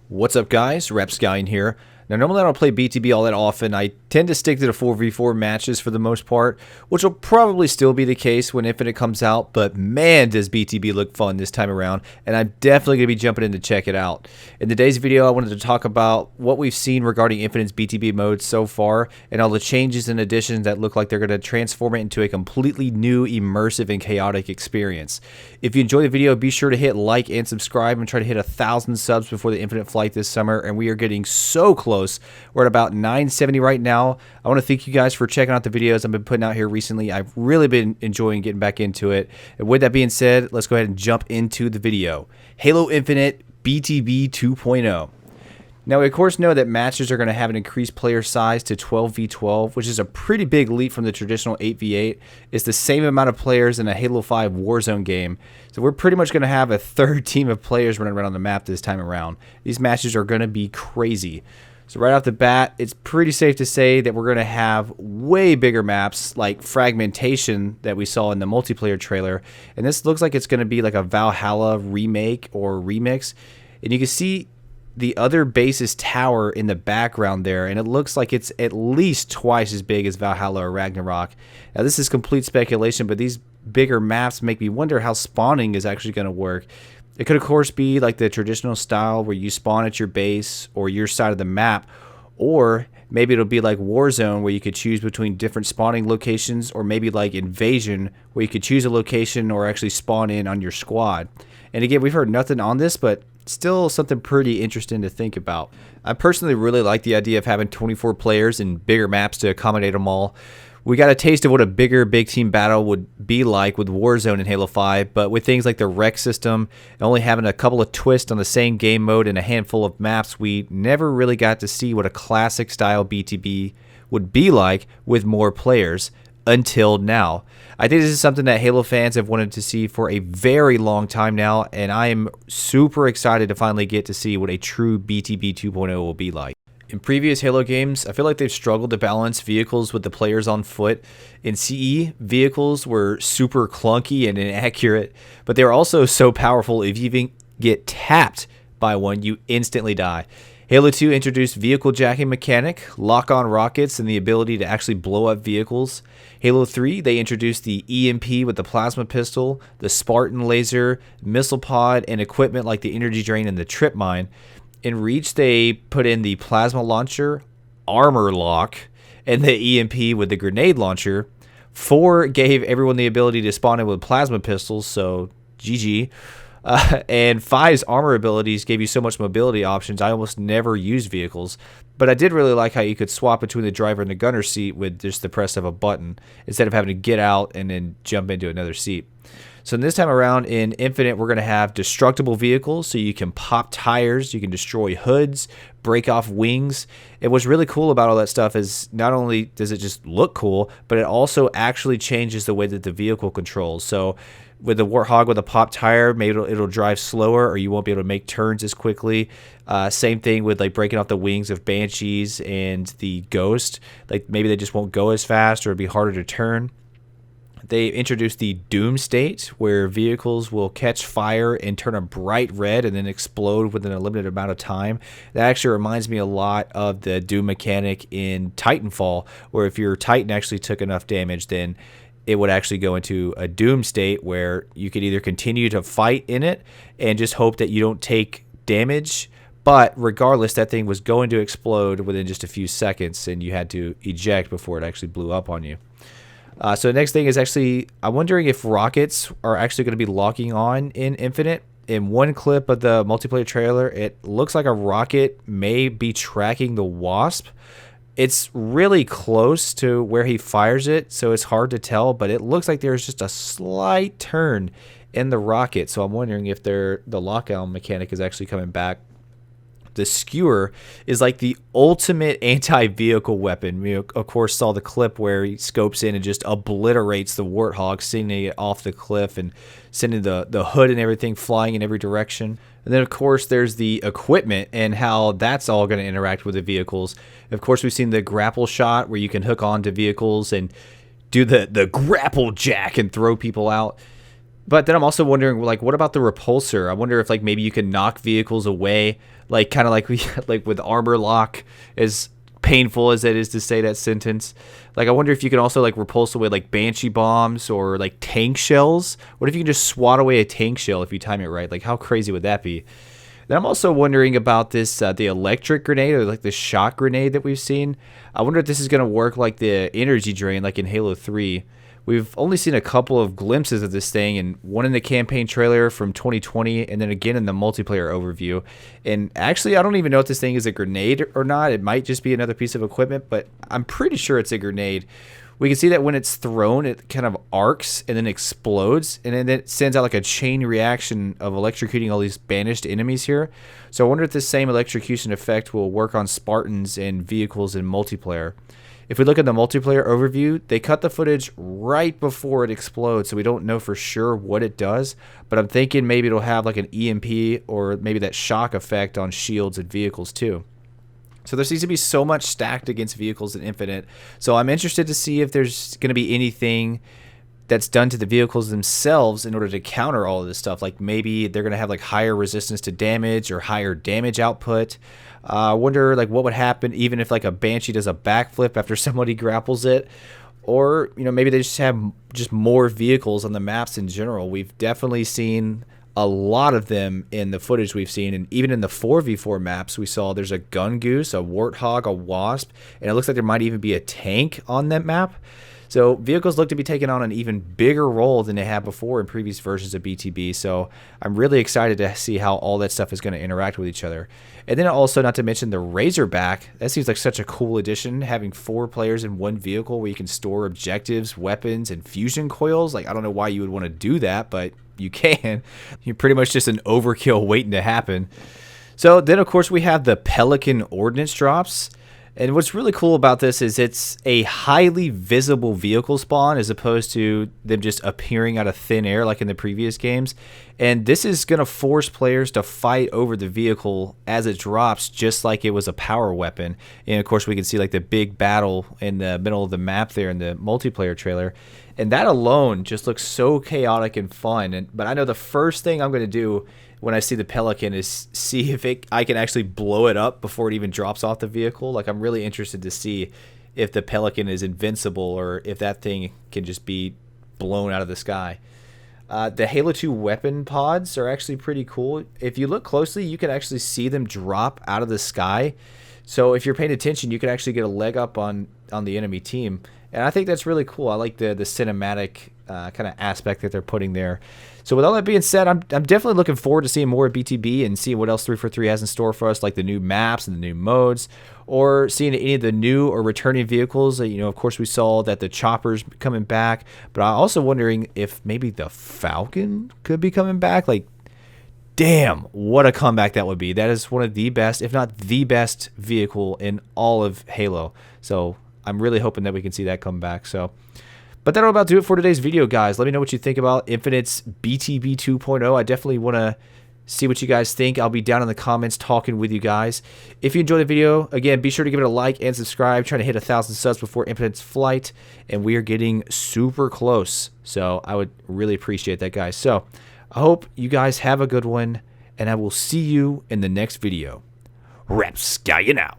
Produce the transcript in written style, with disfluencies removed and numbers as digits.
What's up, guys? Rapscallion here. Now, normally I don't play BTB all that often. I tend to stick to the 4v4 matches for the most part, which will probably still be the case when Infinite comes out, but man, does BTB look fun this time around, and I'm definitely going to be jumping in to check it out. In today's video, I wanted to talk about what we've seen regarding Infinite's BTB mode so far, and all the changes and additions that look like they're going to transform it into a completely new, immersive, and chaotic experience. If you enjoyed the video, be sure to hit like and subscribe and try to hit 1,000 subs before the Infinite flight this summer, and we are getting so close. We're at about 970 right now. I want to thank you guys for checking out the videos I've been putting out here recently. I've really been enjoying getting back into it. And with that being said, let's go ahead and jump into the video. Halo Infinite BTB 2.0. Now, we of course know that matches are going to have an increased player size to 12v12, which is a pretty big leap from the traditional 8v8. It's the same amount of players in a Halo 5 Warzone game. So we're pretty much going to have a third team of players running around on the map this time around. These matches are going to be crazy. So right off the bat, it's pretty safe to say that we're going to have way bigger maps like Fragmentation that we saw in the multiplayer trailer. And this looks like it's going to be like a Valhalla remake or remix. And you can see the other base's tower in the background there, and it looks like it's at least twice as big as Valhalla or Ragnarok. Now, this is complete speculation, but these bigger maps make me wonder how spawning is actually going to work. It could, of course, be like the traditional style where you spawn at your base or your side of the map, or maybe it'll be like Warzone where you could choose between different spawning locations, or maybe like Invasion where you could choose a location or actually spawn in on your squad. And again, we've heard nothing on this, but still something pretty interesting to think about. I personally really like the idea of having 24 players and bigger maps to accommodate them all. We got a taste of what a bigger big team battle would be like with Warzone in Halo 5, but with things like the rec system and only having a couple of twists on the same game mode and a handful of maps, we never really got to see what a classic style BTB would be like with more players until now. I think this is something that Halo fans have wanted to see for a very long time now, and I am super excited to finally get to see what a true BTB 2.0 will be like. In previous Halo games, I feel like they've struggled to balance vehicles with the players on foot. In CE, vehicles were super clunky and inaccurate, but they were also so powerful if you even get tapped by one, you instantly die. Halo 2 introduced vehicle jacking mechanic, lock-on rockets, and the ability to actually blow up vehicles. Halo 3, they introduced the EMP with the plasma pistol, the Spartan laser, missile pod, and equipment like the energy drain and the trip mine. In Reach, they put in the plasma launcher, armor lock, and the EMP with the grenade launcher. 4 gave everyone the ability to spawn in with plasma pistols, so GG. And 5's armor abilities gave you so much mobility options, I almost never used vehicles. But I did really like how you could swap between the driver and the gunner seat with just the press of a button, instead of having to get out and then jump into another seat. So this time around in Infinite, we're going to have destructible vehicles, so you can pop tires, you can destroy hoods, break off wings. And what's really cool about all that stuff is not only does it just look cool, but it also actually changes the way that the vehicle controls. So with the Warthog with a pop tire, maybe it'll drive slower, or you won't be able to make turns as quickly. Same thing with like breaking off the wings of Banshees and the Ghost. Like maybe they just won't go as fast, or it'll be harder to turn. They introduced the Doom state, where vehicles will catch fire and turn a bright red and then explode within a limited amount of time. That actually reminds me a lot of the Doom mechanic in Titanfall, where if your Titan actually took enough damage, then it would actually go into a Doom state where you could either continue to fight in it and just hope that you don't take damage, but regardless, that thing was going to explode within just a few seconds, and you had to eject before it actually blew up on you. So the next thing is actually, I'm wondering if rockets are actually going to be locking on in Infinite. In one clip of the multiplayer trailer, it looks like a rocket may be tracking the Wasp. It's really close to where he fires it, so it's hard to tell, but it looks like there's just a slight turn in the rocket. So I'm wondering if the lock-on mechanic is actually coming back. The skewer is like the ultimate anti-vehicle weapon. We, of course, saw the clip where he scopes in and just obliterates the Warthog, sending it off the cliff and sending the hood and everything flying in every direction. And then, of course, there's the equipment and how that's all going to interact with the vehicles. Of course, we've seen the grapple shot where you can hook onto vehicles and do the grapple jack and throw people out. But then I'm also wondering, like, what about the repulsor? I wonder if, like, maybe you can knock vehicles away. like kind of like we like with armor lock, as painful as it is to say that sentence. Like I wonder if you can also like repulse away like banshee bombs or like tank shells. What if you can just swat away a tank shell if you time it right? Like how crazy would that be? Then I'm also wondering about this, the electric grenade or like the shock grenade that we've seen. I wonder if this is going to work like the energy drain like in Halo 3. We've only seen a couple of glimpses of this thing, and one in the campaign trailer from 2020, and then again in the multiplayer overview. And actually, I don't even know if this thing is a grenade or not. It might just be another piece of equipment, but I'm pretty sure it's a grenade. We can see that when it's thrown, it kind of arcs and then explodes, and then it sends out like a chain reaction of electrocuting all these banished enemies here. So I wonder if this same electrocution effect will work on Spartans and vehicles in multiplayer. If we look at the multiplayer overview, they cut the footage right before it explodes, so we don't know for sure what it does, but I'm thinking maybe it'll have like an EMP or maybe that shock effect on shields and vehicles too. So there seems to be so much stacked against vehicles in Infinite, so I'm interested to see if there's going to be anything that's done to the vehicles themselves in order to counter all of this stuff. Like maybe they're going to have like higher resistance to damage or higher damage output. I wonder like what would happen even if like a Banshee does a backflip after somebody grapples it, or maybe they just have just more vehicles on the maps in general. We've definitely seen a lot of them in the footage we've seen, and even in the 4v4 maps we saw there's a gun goose, a warthog, a wasp, and it looks like there might even be a tank on that map. So vehicles look to be taking on an even bigger role than they have before in previous versions of BTB. So I'm really excited to see how all that stuff is going to interact with each other. And then also, not to mention the Razorback. That seems like such a cool addition, having 4 players in one vehicle where you can store objectives, weapons, and fusion coils. Like I don't know why you would want to do that, but you can. You're pretty much just an overkill waiting to happen. So then of course we have the Pelican ordnance drops. And what's really cool about this is it's a highly visible vehicle spawn as opposed to them just appearing out of thin air like in the previous games. And this is going to force players to fight over the vehicle as it drops, just like it was a power weapon. And of course we can see like the big battle in the middle of the map there in the multiplayer trailer. And that alone just looks so chaotic and fun. But I know the first thing I'm going to do when I see the Pelican is see if I can actually blow it up before it even drops off the vehicle. Like I'm really interested to see if the Pelican is invincible or if that thing can just be blown out of the sky. The Halo 2 weapon pods are actually pretty cool. If you look closely, you can actually see them drop out of the sky. So if you're paying attention, you can actually get a leg up on the enemy team. And I think that's really cool. I like the cinematic kind of aspect that they're putting there. So with all that being said, I'm definitely looking forward to seeing more of BTB and seeing what else 343 has in store for us, like the new maps and the new modes, or seeing any of the new or returning vehicles. Of course, we saw that the Chopper's coming back, but I'm also wondering if maybe the Falcon could be coming back. Like, damn, what a comeback that would be. That is one of the best, if not the best vehicle in all of Halo. So I'm really hoping that we can see that come back. But that'll about do it for today's video, guys. Let me know what you think about Infinite's BTB 2.0. I definitely want to see what you guys think. I'll be down in the comments talking with you guys. If you enjoyed the video, again, be sure to give it a like and subscribe. Trying to hit 1,000 subs before Infinite's flight, and we are getting super close. So I would really appreciate that, guys. So I hope you guys have a good one, and I will see you in the next video. Rapscallion out.